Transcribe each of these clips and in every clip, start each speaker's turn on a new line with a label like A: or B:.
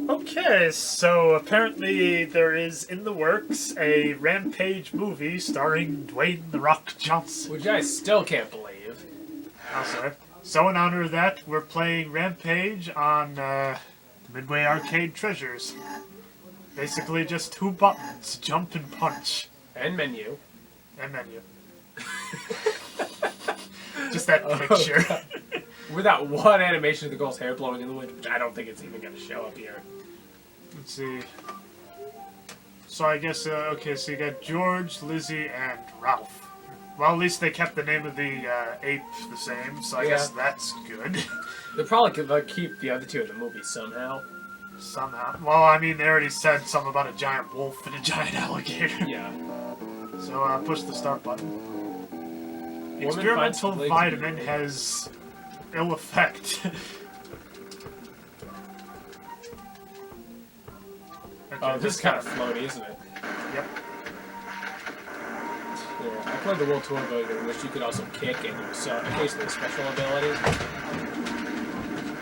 A: Okay, so apparently there is in the works a Rampage movie starring Dwayne "The Rock" Johnson.
B: Which I still can't believe.
A: Oh, sorry. So in honor of that, we're playing Rampage on Midway Arcade Treasures. Basically just 2 buttons, jump and punch.
B: And menu.
A: And menu. Just that picture.
B: With that one animation of the girl's hair blowing in the wind, which I don't think it's even going to show up here.
A: Let's see. So I guess, okay, so you got George, Lizzie, and Ralph. Well, at least they kept the name of the ape the same, so I guess that's good.
B: They'll probably keep the other 2 in the movie somehow.
A: Somehow. Well, I mean, they already said something about a giant wolf and a giant alligator.
B: Yeah.
A: So, push the start button. Experimental vitamin has ill effect. Okay,
B: oh, this is kind of floaty, isn't it?
A: Yep.
B: Yeah, I played the World Tour version in which you could also kick and use occasionally special abilities.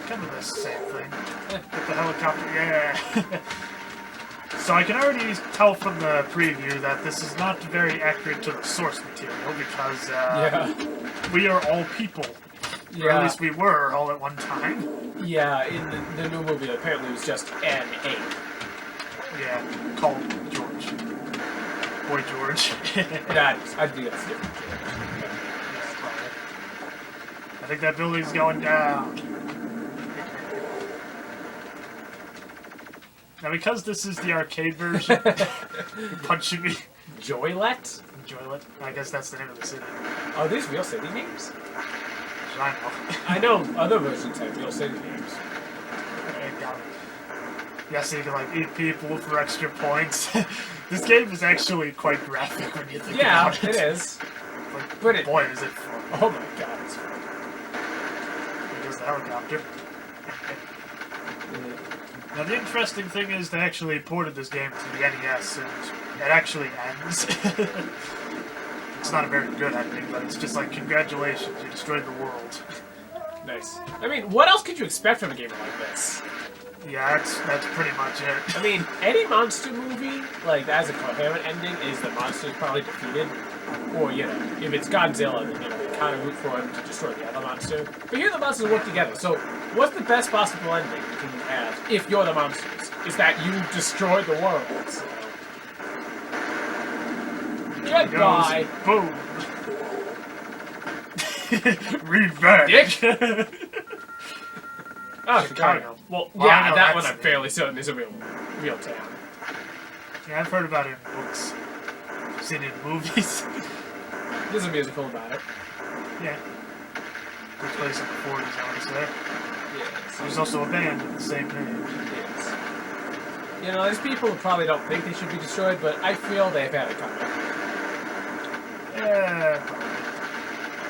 A: Kind of the same thing. Get the helicopter, yeah. So I can already tell from the preview that this is not very accurate to the source material because we are all people.
B: Yeah.
A: Or at least we were all at one time.
B: Yeah, in the new movie apparently it was just an ape.
A: Yeah, called George. Boy George.
B: I think that's different.
A: I think that building's going down. Now, because this is the arcade version, you're punching me.
B: Joylet?
A: Joylet? I guess that's the name of the city.
B: Are these real city names?
A: I know.
B: I know other versions have real city names.
A: Yeah, so you can, like, eat people for extra points. This game is actually quite graphic when you think about it.
B: Yeah, it is.
A: Like, boy, is it fun.
B: Oh my god, it's fun.
A: There's the helicopter. Now, the interesting thing is they actually ported this game to the NES, and it actually ends. It's not a very good ending, but it's just like, congratulations, you destroyed the world.
B: Nice. I mean, what else could you expect from a game like this?
A: Yeah, that's pretty much it.
B: I mean, any monster movie, like, that has a coherent ending, is the monster's probably defeated. Or, you know, if it's Godzilla, then, you know, you kind of root for him to destroy the other monster. But here the monsters work together, so what's the best possible ending you can have if you're the monsters? Is that you destroy the world. So. Goodbye.
A: Boom. Revenge.
B: Dick. Oh, Chicago. Well, yeah, that one I'm fairly certain is a real town.
A: Yeah, I've heard about it in books. I've seen it in movies.
B: There's a musical about it.
A: Yeah. Took place in the 40s, I want to say.
B: Yes.
A: There's also a band with the same name.
B: Yes. You know, there's people who probably don't think they should be destroyed, but I feel they've had it coming.
A: Yeah.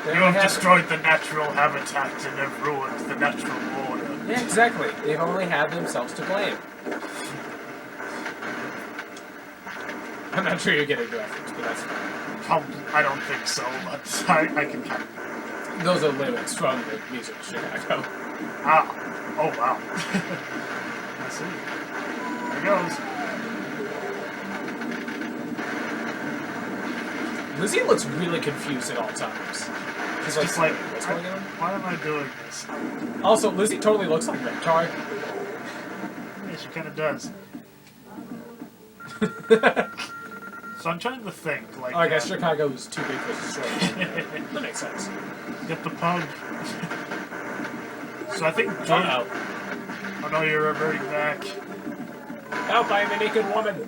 A: You have destroyed the natural habitat and have ruined the natural order.
B: Yeah, exactly. They've only had themselves to blame. I'm not sure you're getting the reference, but that's fine.
A: I don't think so, but I can kind of...
B: Those are lyrics from the music of Chicago.
A: Ah. Oh, wow. I see. There it goes.
B: Lizzie looks really confused at all times. She's
A: Just like,
B: what's going on?
A: Why am I doing this?
B: Also, Lizzie totally looks like Reptar.
A: Yeah, she kind of does. So I'm trying to think, like...
B: Oh, I guess Chicago is too big for destroying. That makes sense.
A: Get the pug. So I think George...
B: Uh-oh.
A: Oh no, you're reverting back.
B: Help, I am a naked woman.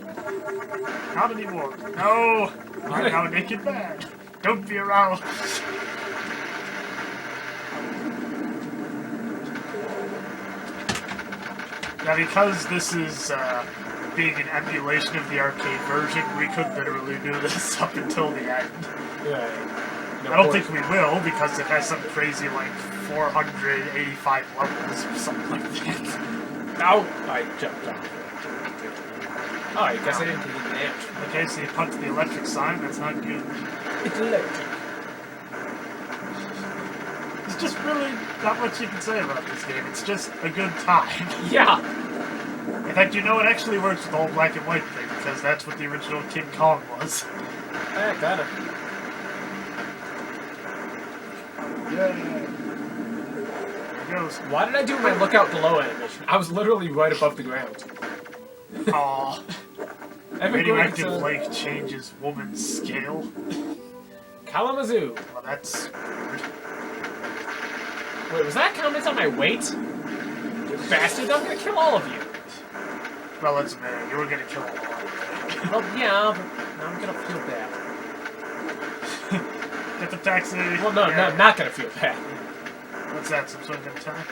A: Not anymore. No! I'm now a naked man. Don't be aroused. Now, because this is being an emulation of the arcade version, we could literally do this up until the end.
B: Yeah. No,
A: I don't think we will, because it has some crazy, like, 485 levels or something like that.
B: Oh, I jumped off. Oh, I guess I didn't take the damage.
A: Okay, so you punch the electric sign, that's not good.
B: It's electric.
A: There's just really not much you can say about this game. It's just a good time.
B: Yeah.
A: In fact, you know, it actually works with the whole black and white thing, because that's what the original King Kong was.
B: Yeah, got it.
A: Yeah. There goes.
B: Why did I do my lookout below animation? I was literally right above the ground.
A: Aww. Radioactive lake changes woman's scale.
B: Kalamazoo.
A: Well, that's weird.
B: Wait, was that comment on my weight? You bastard, I'm gonna kill all of you.
A: Well, let's admit it, you were gonna kill all of them.
B: Well, yeah, but now I'm gonna feel bad.
A: Get the taxi.
B: Well, no,
A: yeah.
B: no, I'm not gonna feel bad.
A: What's that, some sort of antenna?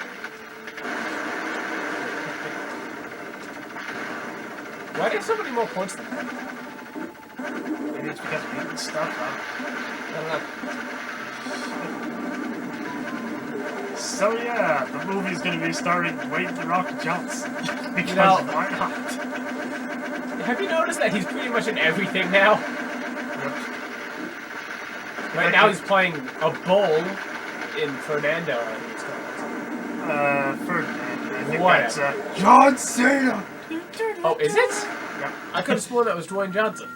B: Why do you have so many more points than that?
A: Maybe it's because we're eating stuff, huh?
B: I don't know.
A: So yeah, the movie's gonna be starring Dwayne "The Rock" Johnson. Because why not?
B: Have you noticed that he's pretty much in everything now?
A: Yep.
B: Right now he's playing a bull in Fernando, I think it's called.
A: Ferdinand. I think
B: Whatever.
A: that's John Cena.
B: Oh, is it?
A: Yep.
B: I could have sworn that was Dwayne Johnson.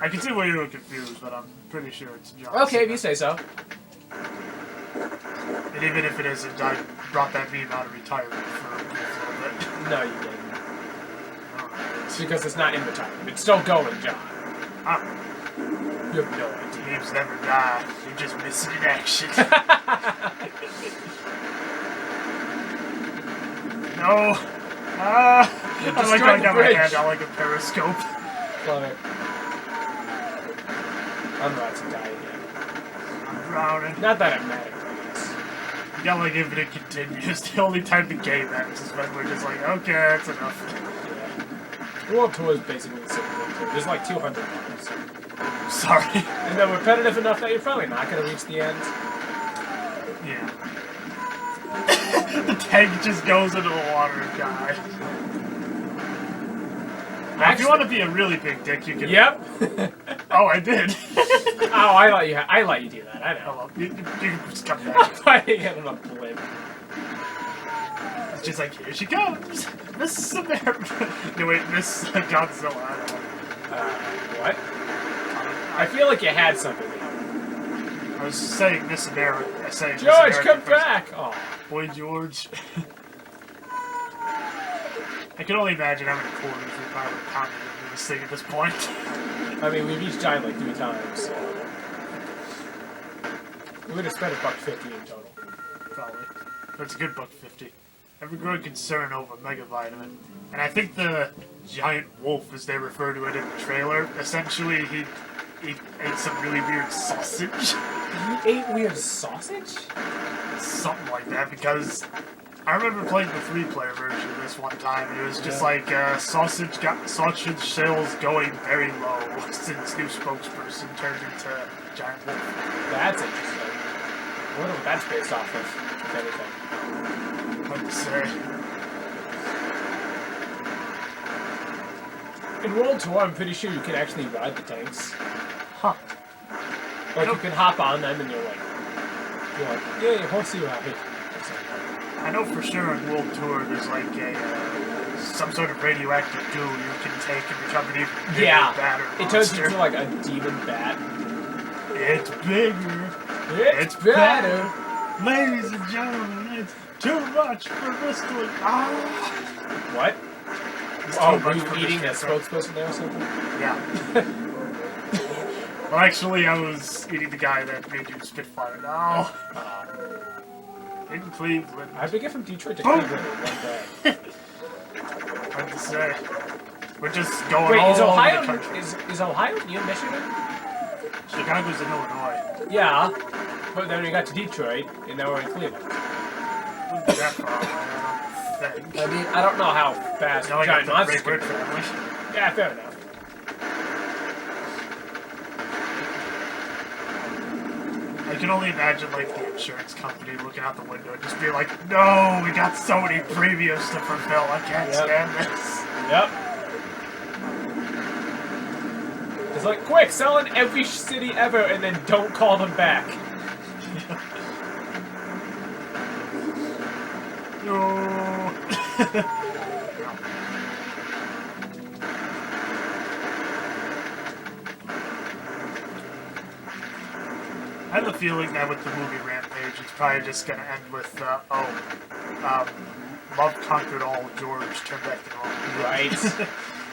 A: I can see why you were confused, but I'm pretty sure it's John.
B: Okay, if
A: Cena.
B: you say so.
A: And even if it isn't, I brought that meme out of retirement for a little bit.
B: No, you didn't. It's because it's not in retirement. It's still going, John. You have no idea.
A: Memes never die. You're just missing in action. No. I like how I got my hand out like a periscope.
B: Love it. I'm about to die again.
A: I'm drowning.
B: Not that I'm mad at this.
A: You got like infinite continues. The only time the game ends is when we're just like, okay, that's enough.
B: Yeah. World Tour is basically the same thing too. There's like 200 levels.
A: Sorry.
B: And they're repetitive enough that you're probably not going to reach the end.
A: Yeah. The tank just goes into the water and dies. Now, if you want to be a really big dick, you can.
B: Yep.
A: Oh, I did.
B: Oh, I let you do that. I know.
A: Hello. You can just come back.
B: I'm fighting it on a blimp.
A: It's just like, here she comes. Miss America. No, wait, Miss Godzilla. I don't know.
B: What? I feel like you had something there.
A: I was saying Miss America. I say
B: George,
A: Miss
B: come
A: America
B: back! Oh.
A: Boy George. I can only imagine how many quarters we probably pounded into this thing at this point.
B: I mean, we've each died like 3 times, so... We would have spent $1.50 in total.
A: Probably. That's a good $1.50. Ever growing concern over Mega Vitamin. And I think the giant wolf, as they refer to it in the trailer, essentially he ate some really weird sausage.
B: You ate weird sausage?
A: Something like that, because I remember playing the 3-player version of this one time, and it was just like sausage sales going very low since new spokesperson turned into giant wolf.
B: That's interesting. I wonder what that's based off of, if anything.
A: Hard to say.
B: In World Tour, I'm pretty sure you can actually ride the tanks.
A: Huh.
B: Like, you can hop on them and you're like, yeah, horsey ride.
A: I know for sure in World Tour there's like some sort of radioactive goo you can take and become an even bigger bat or
B: it turns
A: monster.
B: into like a demon bat.
A: It's bigger.
B: It's better.
A: Ladies and gentlemen, it's too much for Mr. Ah.
B: What?
A: It's
B: Oh,
A: too
B: were
A: much
B: you
A: for
B: eating
A: Mr.
B: a spokesperson there or something?
A: Yeah. Well, actually, I was eating the guy that made you Spitfire. No. In Cleveland.
B: I'd be from Detroit to Cleveland in one day.
A: Hard to say. We're just going
B: Wait,
A: all
B: is
A: over
B: Ohio
A: the country.
B: is Ohio near Michigan?
A: Chicago's in Illinois.
B: Yeah, but then we got to Detroit, and now we're in Cleveland.
A: Wouldn't be that far away, I don't think.
B: I mean, I don't know how fast
A: Now I got
B: giant
A: the
B: monsters
A: Great
B: can
A: Bird
B: go.
A: family.
B: Yeah, fair enough.
A: I can only imagine, like, the insurance company looking out the window and just be like, no, we got so many premiums to fulfill, I can't stand this.
B: Yep. It's like, quick, sell in every city ever, and then don't call them back.
A: No. I have a feeling that with the movie Rampage, it's probably just going to end with, love conquered all, George turned back to normal.
B: Right.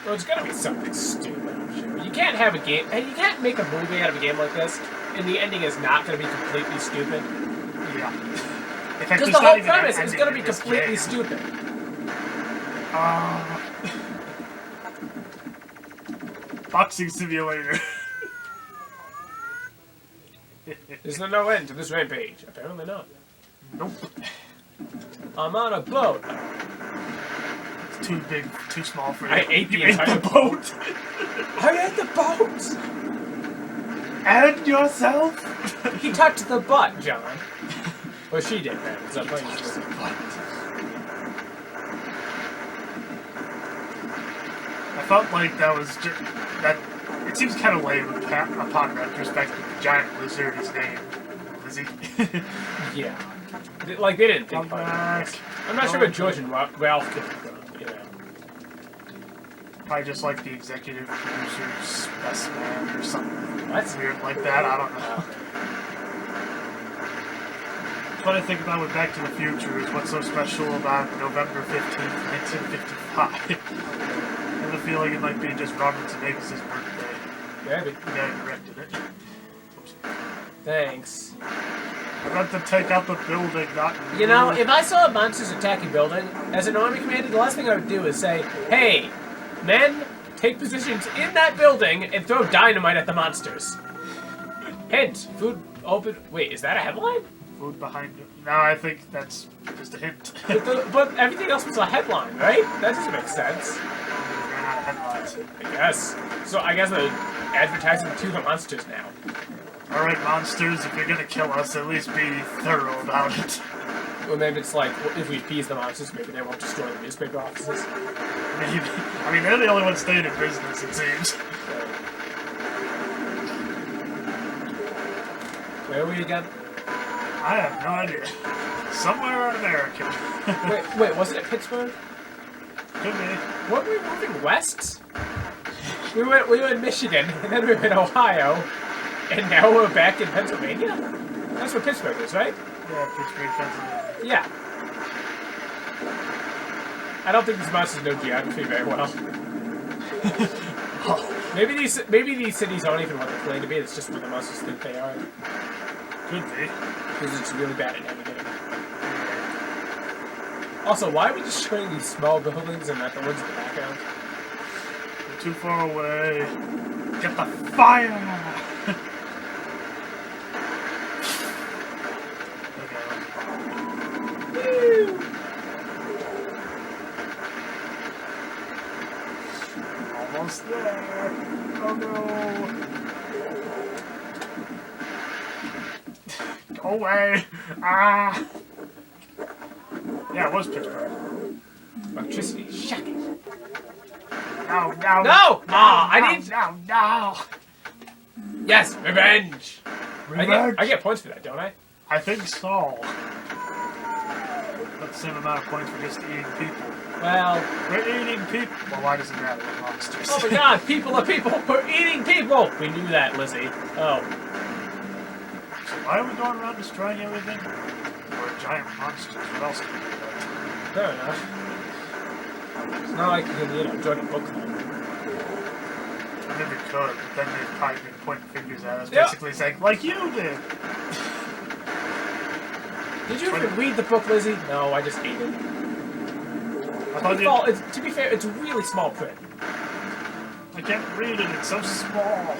B: Well, it's gonna be something stupid, I'm sure. You can't have a game, and you can't make a movie out of a game like this, and the ending is not gonna be completely stupid.
A: Yeah.
B: Because the whole premise is gonna be completely stupid.
A: Boxing simulator.
B: Is there no end to this rampage? Apparently not.
A: Nope.
B: I'm on a boat.
A: It's too big, too small for you.
B: I ate the
A: You ate
B: entire
A: the boat.
B: I ate the boat!
A: And yourself?
B: He touched the butt, John. Well, she did, man. It's not funny.
A: I felt like that was just, that. It seems kind of lame upon retrospect with the giant lizard is named Lizzie.
B: Yeah. Like, they didn't think about it. I'm not sure what George and Ralph could have done, you know.
A: Probably just like the executive producer's best man or something weird like that. I don't know. What I think about with Back to the Future is what's so special about November 15th, 1955. I have a feeling it might be just Robert Zemeckis' birthday.
B: Maybe.
A: The guy who directed it.
B: Thanks.
A: I meant to take out the building, not
B: you know, if I saw monsters attack a building, as an army commander, the last thing I would do is say, hey, men, take positions in that building and throw dynamite at the monsters. Hint, food open... Wait, is that a headline?
A: Food behind it. No, I think that's just a hint.
B: But everything else was a headline, right? That doesn't make sense.
A: We ran out of headlines.
B: I guess. So I guess they're advertising to the monsters now.
A: Alright, monsters, if you're gonna kill us, at least be thorough about it.
B: Well, maybe it's like, well, if we appease the monsters, maybe they won't destroy the newspaper offices.
A: Maybe. I mean, they're the only ones staying in business, it seems.
B: Where are we again?
A: I have no idea. Somewhere in America.
B: wait, wasn't it Pittsburgh?
A: Could be.
B: Weren't we moving west? We were in Michigan, and then we were in Ohio, and now we're back in Pennsylvania? That's what Pittsburgh is, right?
A: Yeah, Pittsburgh, Pennsylvania.
B: Yeah. I don't think these monsters know geography very well. Maybe these cities aren't even what they claim to be, it's just what the monsters think they are.
A: Could be.
B: Because it's really bad at navigating. Also, why are we just showing these small buildings and not the ones in the background?
A: We're too far away. Get the fire!
B: Woo!
A: Almost there. Oh no. Go away. Ah. Yeah, it was Pittsburgh.
B: Electricity. Shocking.
A: No.
B: No! I need...
A: No.
B: Yes! Revenge!
A: Revenge.
B: I get points for that, don't I?
A: I think so. That's the same amount of points for just eating people.
B: Well...
A: We're eating people. Well, why does it matter? We're monsters.
B: Oh my god! People are people! We're eating people! We knew that, Lizzie. Oh.
A: So why are we going around destroying everything? We're giant monsters. What else can we do?
B: Fair enough. It's not like you can, join a book club.
A: I mean, we could, but then they'd probably be pointing fingers at us,
B: Yeah.
A: basically saying, like you did!
B: Did you even read the book, Lizzie? No, I just ate it. To be fair, it's really small print.
A: I can't read it, it's so small.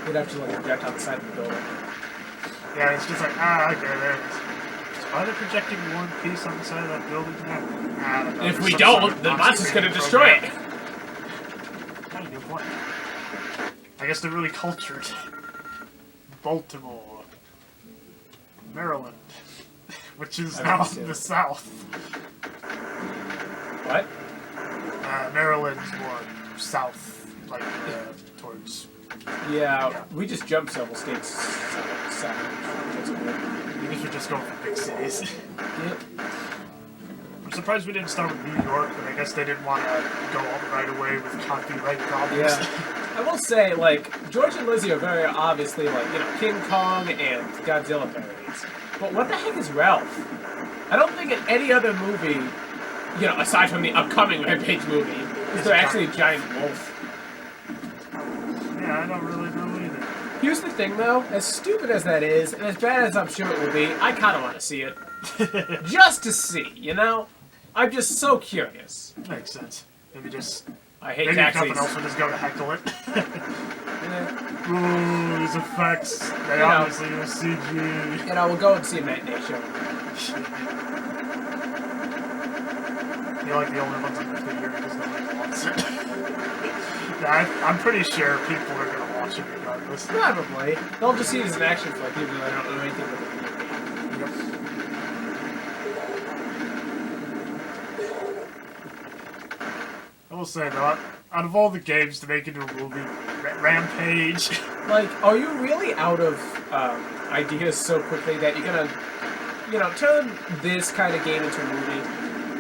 B: You'd have to project on the side of the building.
A: Yeah, it's just like, okay, there it is. So why are they projecting one piece on the side of that building now? I don't know.
B: If we
A: Some
B: don't,
A: sort of
B: the monster's gonna destroy it.
A: Not a good point. I guess they're really cultured. Baltimore. Maryland. Which is now in the south.
B: What?
A: Maryland's more south, like, towards...
B: Yeah, we just jumped several states south.
A: I guess we're just going for big cities.
B: Yep.
A: I'm surprised we didn't start with New York, but I guess they didn't want to go up right away with copyright problems.
B: Yeah. I will say, like, George and Lizzie are very obviously, like, you know, King Kong and Godzilla parodies. But what the heck is Ralph? I don't think in any other movie, you know, aside from the upcoming Rampage movie, is there actually a giant wolf.
A: Yeah, I don't really know either.
B: Here's the thing, though. As stupid as that is, and as bad as I'm sure it will be, I kind of want to see it. Just to see, you know? I'm just so curious.
A: Makes sense. Maybe just...
B: I hate
A: maybe
B: taxis.
A: if nothing else, we'll just go to heckle it.
B: Yeah.
A: Ooh, these effects. They
B: You know.
A: obviously use CG.
B: You know, we'll go and see a matinee show.
A: You're like the only ones in the theater because nobody wants it. Yeah, I'm pretty sure people are going to watch it regardless.
B: Probably. They'll just see it as an action flick, even though I don't know anything about the video game.
A: I will say though, out of all the games to make into a movie, Rampage.
B: Like, are you really out of ideas so quickly that you're gonna, you know, turn this kind of game into a movie?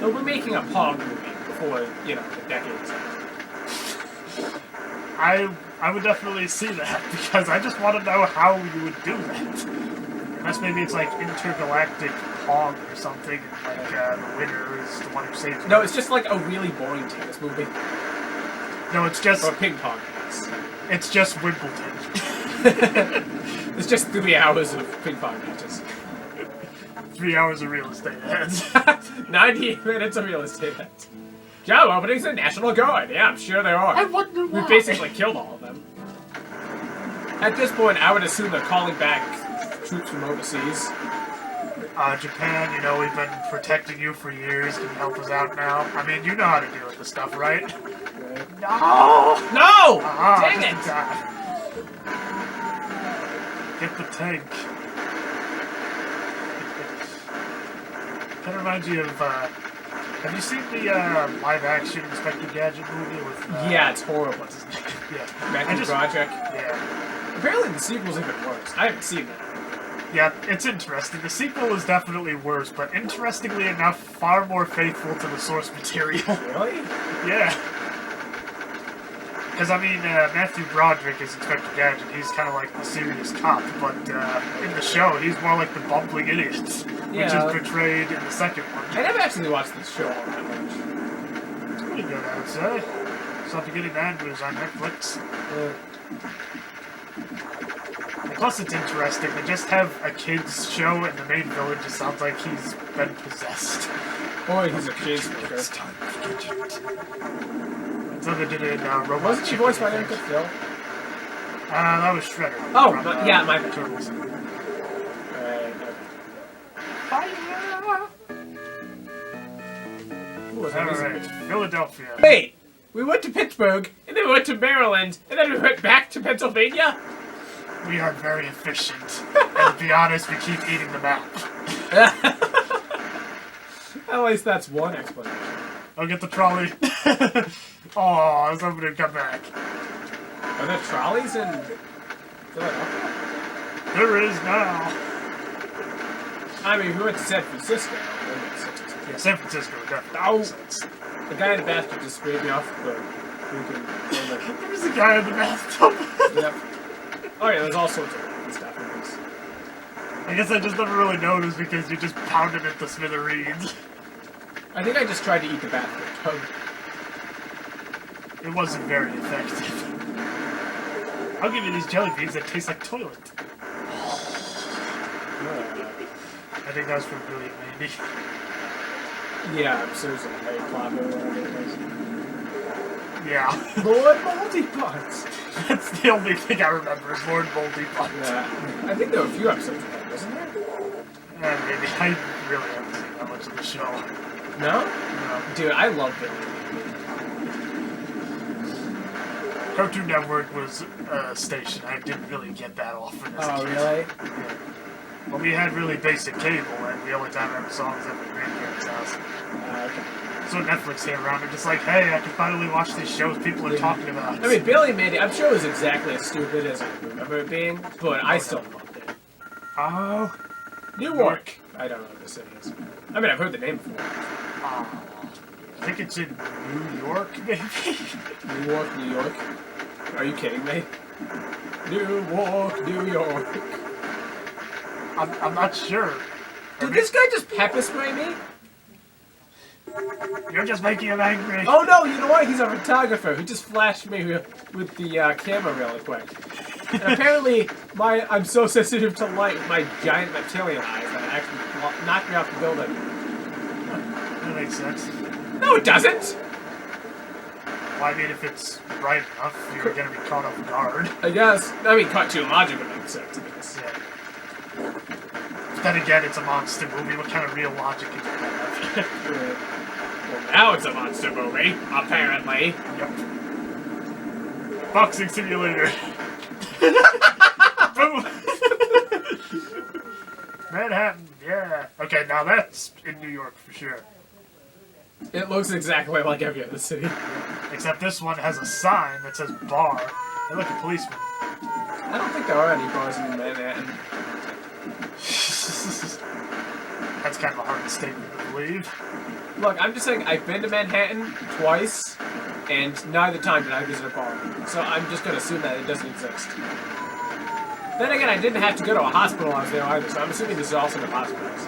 B: They'll be making a Pong movie before, you know, the decade is out.
A: I would definitely see that because I just want to know how you would do that. Unless maybe it's like intergalactic Pong or something, and like the winner is the one who saves.
B: No, it's just like a really boring tennis movie.
A: No, it's just
B: Or ping pong games.
A: it's just Wimbledon.
B: It's just 3 hours of ping pong matches.
A: 3 hours of real estate ads.
B: 98 minutes of real estate ads. Job openings in National Guard. Yeah, I'm sure there are.
A: I wonder why.
B: We basically killed all of them. At this point, I would assume they're calling back troops from overseas.
A: Japan, you know, we've been protecting you for years. Can you help us out now? I mean, you know how to deal with this stuff, right? No!
B: No!
A: Dang
B: Dang it!
A: Get the tank. Kind of reminds you of, have you seen the live-action Inspector Gadget movie with...
B: Yeah, it's horrible.
A: What's his name? Yeah.
B: Matthew Broderick.
A: Yeah.
B: Apparently the sequel's even worse. I haven't seen that.
A: Yeah, it's interesting. The sequel is definitely worse, but interestingly enough, far more faithful to the source material.
B: Really?
A: Yeah. Because, I mean, Matthew Broderick is Inspector Gadget. He's kind of like the serious cop, but in the show, he's more like the bumbling idiot, which is portrayed in the second one.
B: I never actually watched this show all that much.
A: It's pretty good, I would say. Stop getting that, but it's on Netflix. Plus, it's interesting. They just have a kids' show, and the main villain just sounds like he's been possessed.
B: Boy, he's a kid's worker.
A: It's time for Gadget. So they did it in Robot
B: Wasn't she
A: Chicken,
B: voiced by
A: I think.
B: Uncle Phil?
A: That was Shredder.
B: Oh,
A: from,
B: yeah, my bad.
A: Turtles. Alright, Philadelphia.
B: Wait! We went to Pittsburgh, and then we went to Maryland, and then we went back to Pennsylvania?
A: We are very efficient. And to be honest, we keep eating the map.
B: At least that's one explanation.
A: I'll get the trolley. Oh, somebody come back.
B: Are there trolleys in Philadelphia?
A: There is now.
B: I mean, we went to San Francisco.
A: Yeah, San Francisco definitely
B: Oh.
A: makes sense.
B: The guy in the bathtub just sprayed me off the freaking...
A: There's a guy in the bathtub.
B: Yep. Oh yeah, there's all sorts of random stuff in this.
A: I guess I just never really noticed because you just pounded it to smithereens.
B: I think I just tried to eat the bathtub.
A: It wasn't very effective. I'll give you these jelly beans that taste like toilet. I think that was from Billy and Mandy.
B: Yeah, I'm Susan. Harry Potter, whatever it was.
A: Yeah.
B: Lord Multipots!
A: That's the only thing I remember is Lord Moldy Butt.
B: Yeah. I think there were a few episodes of that, wasn't there?
A: Maybe. I really haven't seen that much of the show.
B: No?
A: No.
B: Dude, I love Billy.
A: Cartoon Network was a station I didn't really get that often as a
B: Oh,
A: kid.
B: really?
A: Yeah. Well, we had really basic cable, and the only time I ever saw was at my grandparents' house.
B: Okay.
A: So Netflix came around and just like, hey, I can finally watch these shows people are talking about.
B: I mean, Billy and Mandy, I'm sure it was exactly as stupid as I remember it being, but I still loved it.
A: Oh,
B: Newark. I don't know what the city is. I mean, I've heard the name before.
A: I think it's in New York, maybe?
B: Newark, New York. Are you kidding me? Newark, New York.
A: I'm not sure.
B: Did this guy just pepper spray me?
A: You're just making him angry.
B: Oh no, you know what? He's a photographer who just flashed me with the camera really quick. And apparently, I'm so sensitive to light with my giant reptilian eyes that it actually knocked me off the building.
A: That makes sense.
B: No, it doesn't!
A: Well, I mean, if it's bright enough, you're going to be caught off guard.
B: I guess. I mean, caught too large of it makes sense, I guess.
A: Yeah. Then again, it's a monster movie. What kind of real logic is that?
B: Well, now it's a monster movie, apparently.
A: Yep. Boxing simulator. Boom. Manhattan, yeah. Okay, now that's in New York for sure.
B: It looks exactly like every other city.
A: Except this one has a sign that says bar. Hey, look, a policeman.
B: I don't think there are any bars in Manhattan.
A: That's kind of a hard statement to believe.
B: Look, I'm just saying I've been to Manhattan twice, and neither time did I visit a bar. So I'm just going to assume that it doesn't exist. Then again, I didn't have to go to a hospital when I was there either, so I'm assuming this is also the hospitals.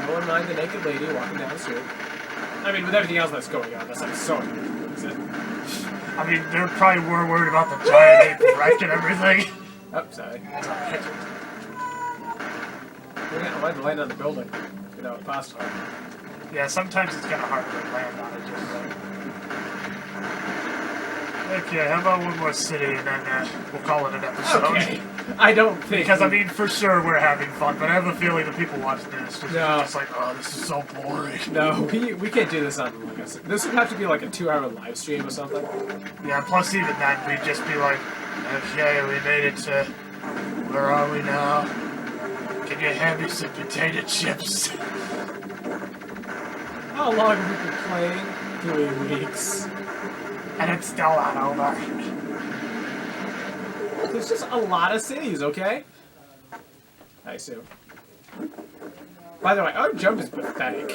B: No one mind the naked lady walking down the street. I mean, with everything else that's going on, that's like so is it?
A: I mean, they probably were worried about the giant ape wreck and everything.
B: Oh, sorry. I might land on the building. You know, fast hard.
A: Yeah, sometimes it's kind of hard to land on it just like. Okay, how about one more city and then we'll call it an episode.
B: Okay. I don't think...
A: Because, I mean, for sure we're having fun, but I have a feeling the people watching this just like, oh, this is so boring.
B: No, we can't do this on, like, this would have to be like a 2-hour live stream or something.
A: Yeah, plus even that, we'd just be like, okay, we made it to... Where are we now? Can you hand me some potato chips?
B: How long have we been playing? 3 weeks.
A: And it's still not over.
B: There's just a lot of cities, okay? I assume. By the way, our jump is pathetic.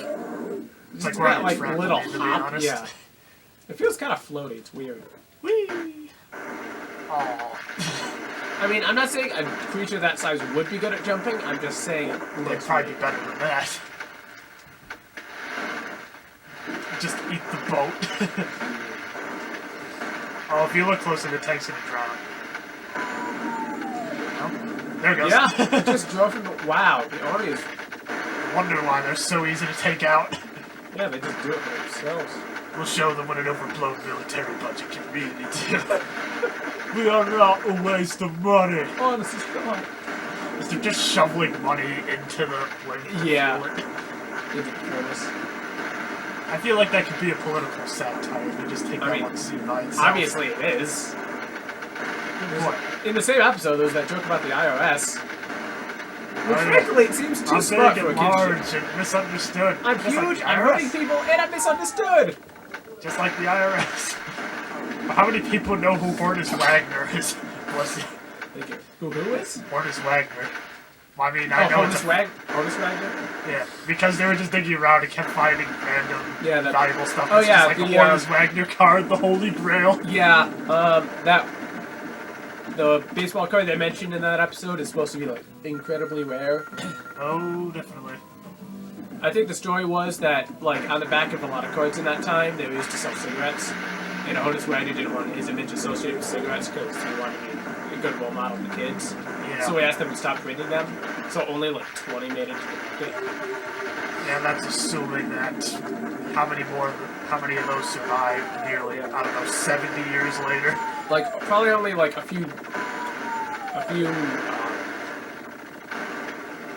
A: It's like,
B: got like
A: a
B: little hop. Yeah. It feels kind of floaty. It's weird.
A: Whee! Aww.
B: I mean, I'm not saying a creature that size would be good at jumping. I'm just saying
A: They'd probably be better than that. Just eat the boat. Oh, if you look closer, the tank's gonna drown. Oh, there it goes.
B: Yeah, it just drove from the... Wow, the army is...
A: I wonder why they're so easy to take out.
B: Yeah, they just do it for themselves.
A: We'll show them what an overblown military budget can really do. We are not a waste of money.
B: Oh, this is fun.
A: They're just shoveling money into the plane.
B: Yeah. Into the furnace.
A: I feel like that could be a political satire. They just take that one scene by itself.
B: Obviously it is.
A: What?
B: In the same episode, there was that joke about the IRS. Which, frankly, it seems too smart for a
A: large
B: kid's show.
A: and misunderstood.
B: I'm
A: just
B: huge,
A: like
B: I'm hurting people, and I'm misunderstood!
A: Just like the IRS. How many people know who Hortus Wagner is?
B: Thank you. Who is?
A: Hortus Wagner. Well, I mean, I know
B: Hortus Wagner?
A: Yeah, because they were just digging around and kept finding random valuable stuff.
B: Oh,
A: it's
B: yeah,
A: just like the Hortus Wagner card, the Holy Grail.
B: Yeah, the baseball card they mentioned in that episode is supposed to be, like, incredibly rare.
A: Oh, definitely.
B: I think the story was that, like, on the back of a lot of cards in that time, they were used to sell cigarettes. And Hortus Wagner didn't want his image associated with cigarettes because he wanted to be a good role model for kids. Yeah. So he asked them to stop printing them. So only, like, 20 made it to the market.
A: Yeah, that's assuming that how many of those survived nearly, I don't know, 70 years later?
B: Like, probably only, like, a few,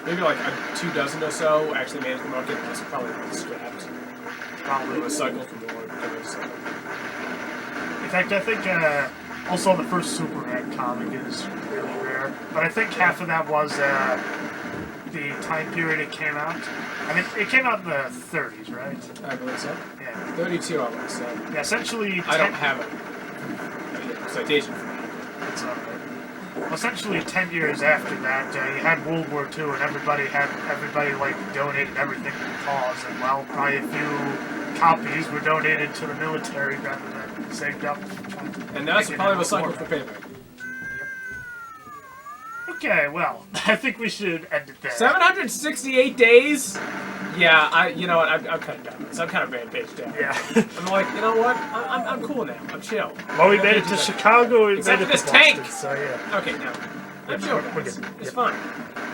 B: maybe like 24 or so actually made it to the market, and that's probably scrapped. Probably recycled from the war.
A: In fact, I think also the first Superman comic is really rare, but I think half of that was the time period it came out. I mean, it came out in the 30s, right?
B: I believe so.
A: Yeah.
B: 32, I would say.
A: Yeah, essentially...
B: I don't have a citation for that.
A: It's alright. Well, essentially 10 years after that, you had World War II, and everybody like donated everything to the cause, and well, probably a few copies were donated to the military rather than saved up.
B: And that's probably the cycle for payment.
A: Okay, well, I think we should end it there.
B: 768 days? Yeah, you know what, I'm kind of done with this. I'm kind of rampaged down.
A: Yeah.
B: I'm like, you know what, I'm cool now. I'm chill.
A: Well, we made it to Chicago, we
B: Except
A: made it
B: for
A: to
B: this
A: Boston,
B: tank!
A: so yeah.
B: Okay, no. I'm chill,
A: We're
B: guys.
A: good.
B: It's
A: Yep.
B: fine.